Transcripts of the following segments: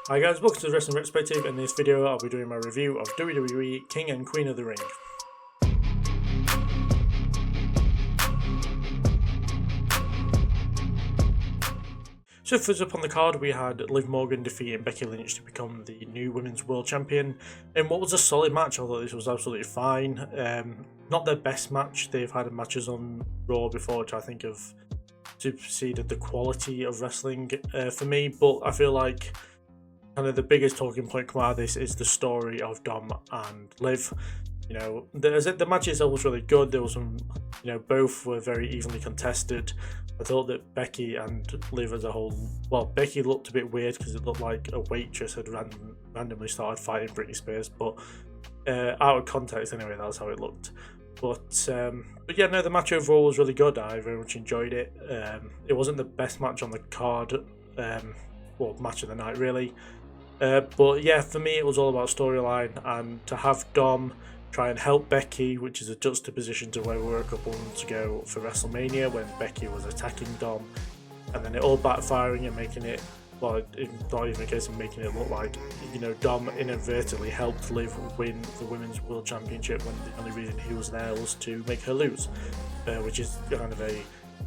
Hi guys, welcome to the Wrestling Retrospective. In this video I'll be doing my review of WWE King and Queen of the Ring. So first up on the card we had Liv Morgan defeating Becky Lynch to become the new Women's World Champion in what was a solid match. I thought this was absolutely fine. Not their best match. They've had matches on Raw before which I think have superseded the quality of wrestling for me, but I feel like kind of the biggest talking point come out of this is the story of Dom and Liv. You know, the match itself was really good. There was some, both were very evenly contested. I thought that Becky and Liv as a whole, well, Becky looked a bit weird because it looked like a waitress had randomly started fighting Britney Spears, but out of context anyway, that's how it looked. But yeah, no, the match overall was really good. I very much enjoyed it. It wasn't the best match on the card, well, match of the night really. But yeah, for me it was all about storyline, and to have Dom try and help Becky, which is a juxtaposition to where we were a couple of months ago for WrestleMania when Becky was attacking Dom, and then it all backfiring and making it, well, not even a case of making it look like, Dom inadvertently helped Liv win the Women's World Championship when the only reason he was there was to make her lose, which is kind of a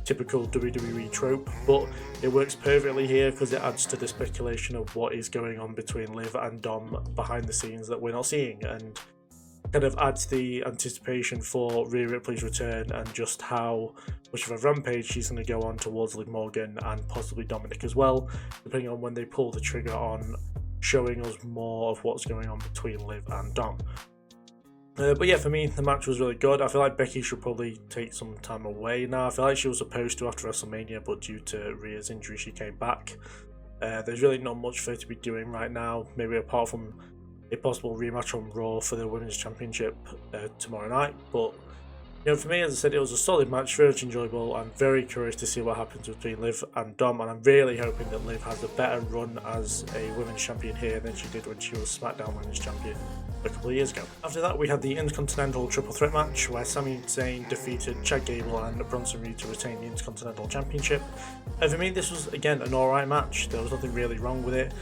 typical WWE trope, but it works perfectly here because it adds to the speculation of what is going on between Liv and Dom behind the scenes that we're not seeing, and kind of adds the anticipation for Rhea Ripley's return and just how much of a rampage she's going to go on towards Liv Morgan and possibly Dominic as well, depending on when they pull the trigger on showing us more of what's going on between Liv and Dom. But yeah, for me, the match was really good. I feel like Becky should probably take some time away now. I feel like she was supposed to after WrestleMania, but due to Rhea's injury, she came back. There's really not much for her to be doing right now, maybe apart from a possible rematch on Raw for the Women's Championship tomorrow night. But for me, as I said, it was a solid match, very much enjoyable. I'm very curious to see what happens between Liv and Dom, and I'm really hoping that Liv has a better run as a Women's Champion here than she did when she was SmackDown Women's Champion a couple of years ago. After that, we had the Intercontinental Triple Threat match where Sami Zayn defeated Chad Gable and Bronson Reed to retain the Intercontinental Championship. And for me, this was again an alright match. There was nothing really wrong with it.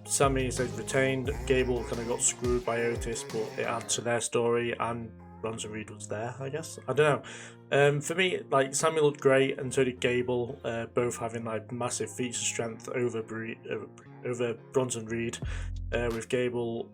Sami Zayn retained. Gable kind of got screwed by Otis, but it adds to their story, and Bronson Reed was there, I guess. I don't know. For me, like, Sami looked great, and so did Gable, both having like massive feats of strength over Bronson Reed, with Gable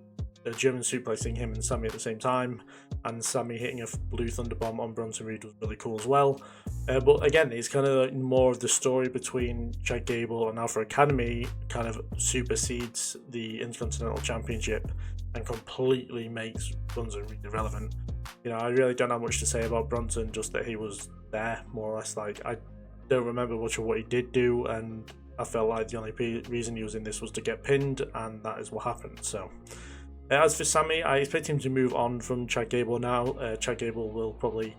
German suplexing him and Sami at the same time, and Sami hitting a blue thunderbomb on Bronson Reed was really cool as well. But again, it's kind of more of the story between Chad Gable and Alpha Academy kind of supersedes the Intercontinental Championship and completely makes Bronson Reed irrelevant. I really don't have much to say about Bronson, just that he was there, more or less. Like, I don't remember much of what he did do, and I felt like the only reason he was in this was to get pinned, and that is what happened. So as for Sami, I expect him to move on from Chad Gable now. Chad Gable will probably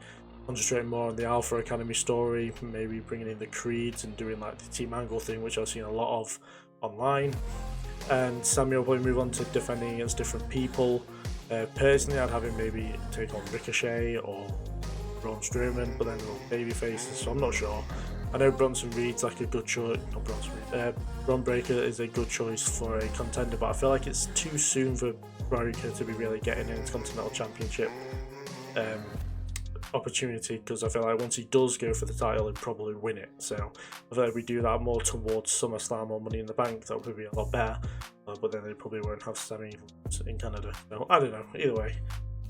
concentrate more on the Alpha Academy story, maybe bringing in the Creeds and doing like the Team Angle thing, which I've seen a lot of online. And Sami will probably move on to defending against different people. Personally, I'd have him maybe take on Ricochet or Braun Strowman, but then they're baby faces, so I'm not sure. I know Bronson Reed's like a good choice. Not Bronson Reed. Bron Breakker is a good choice for a contender, but I feel like it's too soon for Breakker to be really getting an Intercontinental Championship opportunity, because I feel like once he does go for the title, he'll probably win it. So I feel like we do that more towards SummerSlam or Money in the Bank, that would be a lot better. But then they probably won't have Sami in Canada. So I don't know. Either way.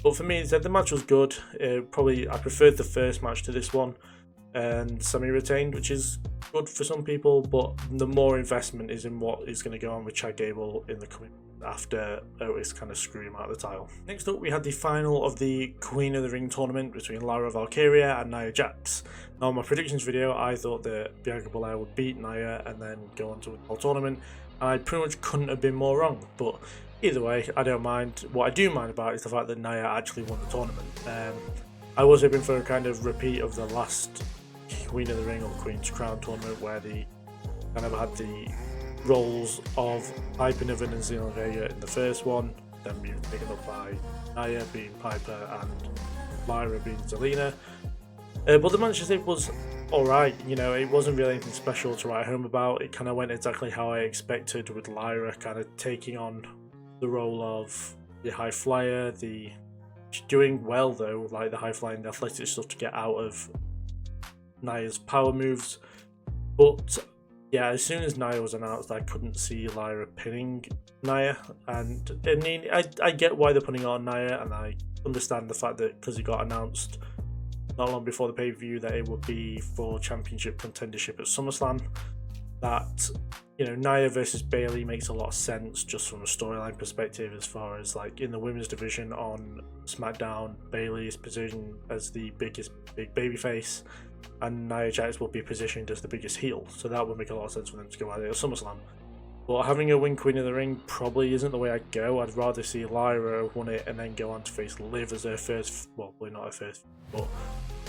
But for me, the match was good. I preferred the first match to this one. And Sami retained, which is good for some people, but the more investment is in what is going to go on with Chad Gable in the coming after Otis kind of screwed him out of the title. Next up, we had the final of the Queen of the Ring tournament between Lara Valkyria and Nia Jax. Now, in my predictions video, I thought that Bianca Belair would beat Nia and then go on to win the whole tournament. I pretty much couldn't have been more wrong, but either way, I don't mind. What I do mind about is the fact that Nia actually won the tournament. I was hoping for a kind of repeat of the last Queen of the Ring or Queen's Crown tournament, where they kind of had the roles of Piper Niven and Zelina Vega in the first one, then being taken up by Nia being Piper and Lyra being Zelina. But the match I think was alright. You know, it wasn't really anything special to write home about. It kind of went exactly how I expected, with Lyra kind of taking on the role of the high flyer. She's doing well though, like the high flying, the athletic stuff to get out of Nia's power moves. But yeah, as soon as Nia was announced, I couldn't see Lyra pinning Nia, and I mean, I get why they're putting it on Nia, and I understand the fact that because it got announced not long before the pay-per-view that it would be for championship contendership at SummerSlam, that, you know, Nia versus Bayley makes a lot of sense just from a storyline perspective, as far as like in the women's division on SmackDown, Bayley is positioned as the big babyface, and Nia Jax will be positioned as the biggest heel, so that would make a lot of sense for them to go at it at SummerSlam. But having her win Queen of the Ring probably isn't the way I'd go. I'd rather see Lyra win it and then go on to face Liv as her first, well, probably not her first, but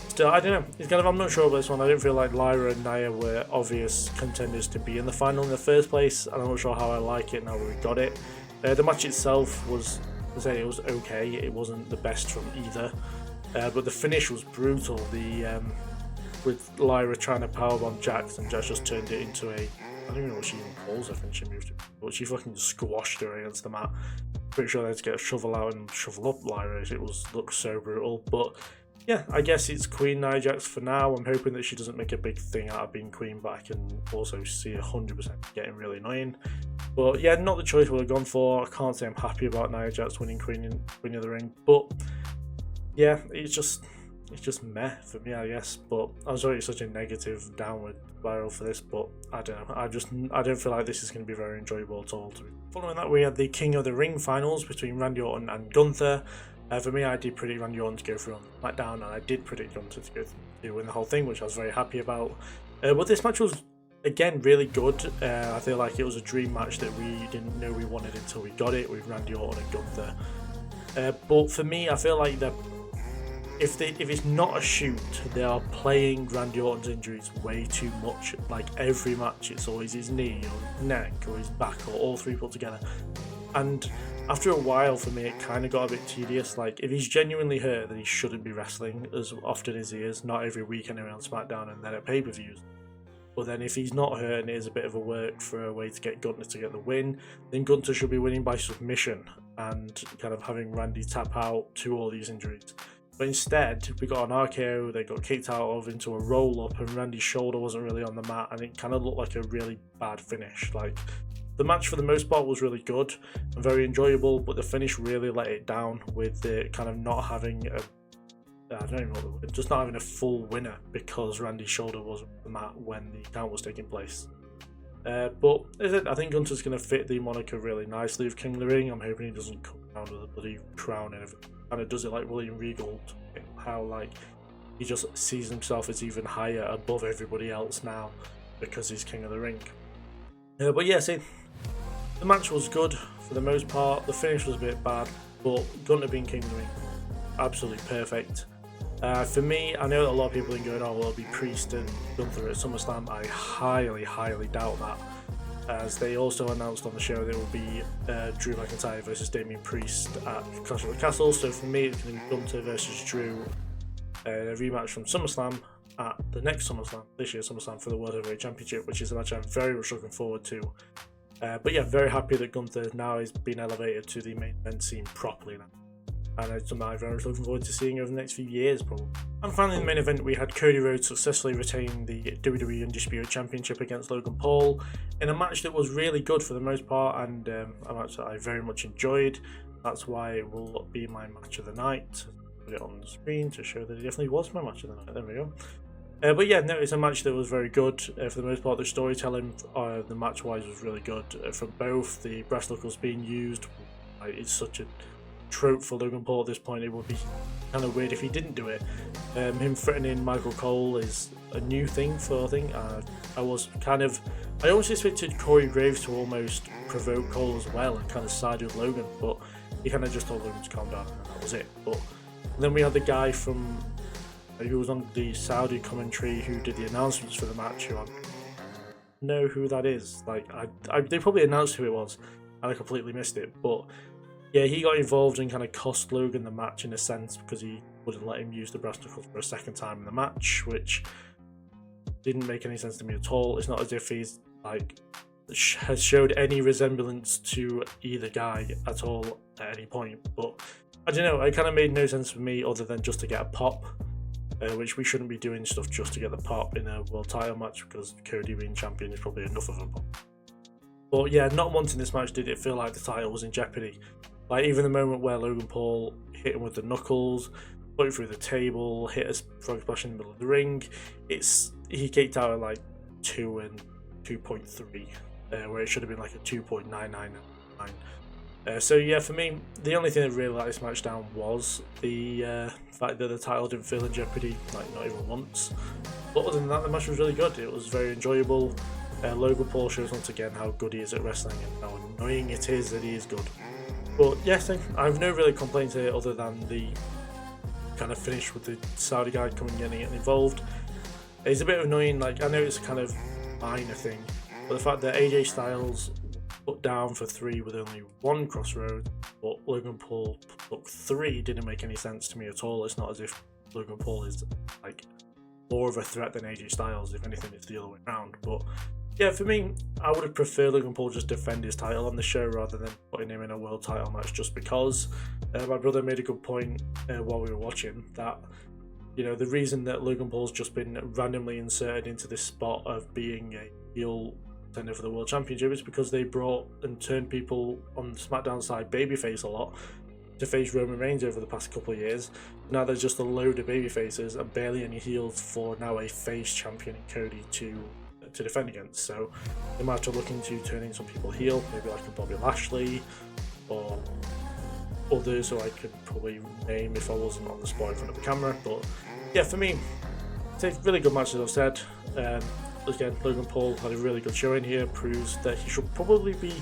still, I don't know. It's kind of, I'm not sure about this one. I don't feel like Lyra and Nia were obvious contenders to be in the final in the first place, and I'm not sure how I like it now that we got it. The match itself was, I say, it was okay. It wasn't the best from either, but the finish was brutal. With Lyra trying to powerbomb Jax, and Jax just turned it into a, I don't even know what she even calls her finishing move, but she fucking squashed her against the mat. Pretty sure they had to get a shovel out and shovel up Lyra. It looked so brutal, but yeah, I guess it's Queen Nia Jax for now. I'm hoping that she doesn't make a big thing out of being Queen, but I can also see 100% getting really annoying. But yeah, not the choice we've gone for. I can't say I'm happy about Nia Jax winning Queen of the Ring, but yeah, it's just meh for me, I guess. But I'm sorry it's such a negative downward spiral for this, but I don't know. I don't feel like this is going to be very enjoyable at all. Following that, we had the King of the Ring finals between Randy Orton and Gunther. For me, I did predict Randy Orton to go through on SmackDown, and I did predict Gunther to win the whole thing, which I was very happy about. But this match was, again, really good. I feel like it was a dream match that we didn't know we wanted until we got it with Randy Orton and Gunther. But for me, I feel like if it's not a shoot, they are playing Randy Orton's injuries way too much. Like every match, it's always his knee or neck or his back or all three put together. And after a while, for me, it kind of got a bit tedious. Like, if he's genuinely hurt, then he shouldn't be wrestling as often as he is. Not every week anyway on SmackDown and then at pay-per-views. But then if he's not hurt and it is a bit of a work for a way to get Gunther to get the win, then Gunther should be winning by submission and kind of having Randy tap out to all these injuries. But instead, we got an RKO, they got kicked out of into a roll-up, and Randy's shoulder wasn't really on the mat, and it kind of looked like a really bad finish. Like, the match for the most part was really good and very enjoyable, but the finish really let it down with it kind of not having just not having a full winner because Randy's shoulder wasn't on the mat when the count was taking place. But I think Gunther's going to fit the moniker really nicely of King of the Ring. I'm hoping he doesn't come down with a bloody crown and kind of does it like William Regal, how like he just sees himself as even higher above everybody else now because he's King of the Ring. But yeah, see, the match was good for the most part. The finish was a bit bad, but Gunther being King of the Ring, absolutely perfect. For me, I know that a lot of people are going, oh, well, it'll be Priest and Gunther at SummerSlam. I highly, highly doubt that, as they also announced on the show that it will be Drew McIntyre versus Damian Priest at Clash of the Castle. So for me, it's going to be Gunther versus Drew, a rematch from SummerSlam at the next SummerSlam, this year's SummerSlam, for the World Heavyweight Championship, which is a match I'm very much looking forward to. But yeah, very happy that Gunther now has been elevated to the main event scene properly now. And it's something I'm very much looking forward to seeing over the next few years, probably. And finally, in the main event, we had Cody Rhodes successfully retain the WWE Undisputed Championship against Logan Paul in a match that was really good for the most part, and a match that I very much enjoyed. That's why it will be my match of the night. Put it on the screen to show that it definitely was my match of the night. There we go. But yeah, no, it's a match that was very good. For the most part, the storytelling, the match-wise, was really good from both. The brass knuckles being used, it's such a trope for Logan Paul at this point. It would be kind of weird if he didn't do it. Him threatening Michael Cole is a new thing for I think. I almost expected Corey Graves to almost provoke Cole as well and kind of side with Logan, but he kind of just told Logan to calm down and that was it. But then we had the guy from who was on the Saudi commentary who did the announcements for the match, who I don't know who that is. Like they probably announced who it was and I completely missed it, but yeah, he got involved and kind of cost Logan the match in a sense because he wouldn't let him use the brass knuckles for a second time in the match, which didn't make any sense to me at all. It's not as if he's like has showed any resemblance to either guy at all at any point. But I don't know, it kind of made no sense for me other than just to get a pop, which we shouldn't be doing stuff just to get the pop in a world title match, because Cody being champion is probably enough of a pop. But yeah, not wanting this match did it feel like the title was in jeopardy. Like even the moment where Logan Paul hit him with the knuckles, put it through the table, hit a frog splash in the middle of the ring, he kicked out at like 2 and 2.3, where it should have been like a 2.999. So yeah, for me, the only thing that really let this match down was the fact that the title didn't feel in jeopardy, like not even once. But other than that, the match was really good. It was very enjoyable. Logan Paul shows once again how good he is at wrestling and how annoying it is that he is good. But yes, I have no really complaints here other than the kind of finish with the Saudi guy getting involved. It's a bit annoying. Like, I know it's a kind of minor thing, but the fact that AJ Styles put down for 3 with only 1 crossroad, but Logan Paul took 3 didn't make any sense to me at all. It's not as if Logan Paul is like more of a threat than AJ Styles. If anything, it's the other way around. But yeah, for me, I would have preferred Logan Paul just defend his title on the show rather than putting him in a world title match, just because my brother made a good point while we were watching that, you know, the reason that Logan Paul's just been randomly inserted into this spot of being a heel contender for the world championship is because they brought and turned people on the SmackDown side babyface a lot to face Roman Reigns over the past couple of years. Now there's just a load of babyfaces and barely any heels for now a face champion in Cody to defend against. So they might have looking to turning some people heel, maybe like a Bobby Lashley or others who I could probably name if I wasn't on the spot in front of the camera. But yeah, for me, it's a really good match, as I've said. Again, Logan Paul had a really good showing here, proves that he should probably be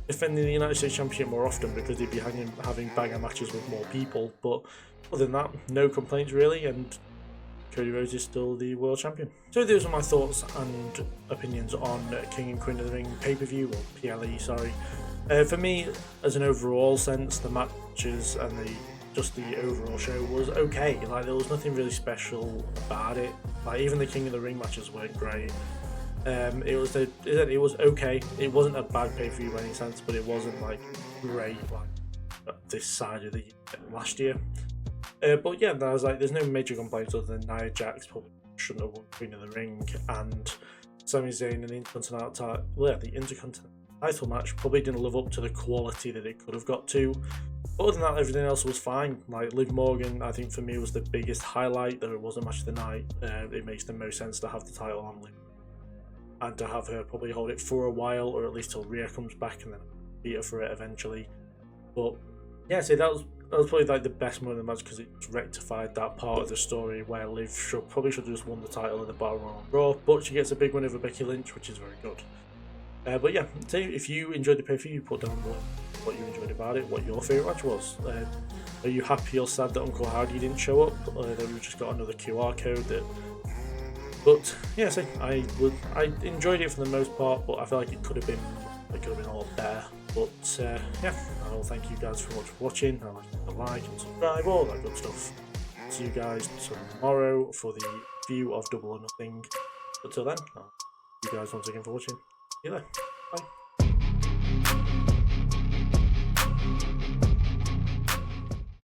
defending the United States Championship more often, because he'd be having banger matches with more people. But other than that, no complaints really, and Cody Rhodes is still the world champion. So those are my thoughts and opinions on King and Queen of the Ring pay-per-view, or PLE, sorry. For me, as an overall sense, the matches and the overall show was okay. Like, there was nothing really special about it. Like, even the King of the Ring matches weren't great. It was okay. It wasn't a bad pay-per-view by any sense, but it wasn't like great like this side of the last year. But yeah, there's no major complaints other than Nia Jax probably shouldn't have won Queen of the Ring, and Sami Zayn and the Intercontinental title match probably didn't live up to the quality that it could have got to. But other than that, everything else was fine. Like, Liv Morgan, I think for me was the biggest highlight, though it wasn't match of the night. It makes the most sense to have the title on Liv and to have her probably hold it for a while, or at least till Rhea comes back and then beat her for it eventually. But yeah, so that was probably like the best moment of the match, because it rectified that part of the story where Liv probably should have just won the title in the Battle Royal on Raw, but she gets a big win over Becky Lynch, which is very good. But yeah, so if you enjoyed the pay-per-view, put down below what you enjoyed about it, what your favourite match was. Are you happy or sad that Uncle Howdy didn't show up? That we've just got another QR code that... But yeah, so I enjoyed it for the most part, but I feel like it could have been a lot better. But yeah, I'll thank you guys for watching. I'll like and subscribe, all that good stuff. See you guys tomorrow for the review of Double or Nothing. But till then, I'll thank you guys once again for watching. See you there. Bye.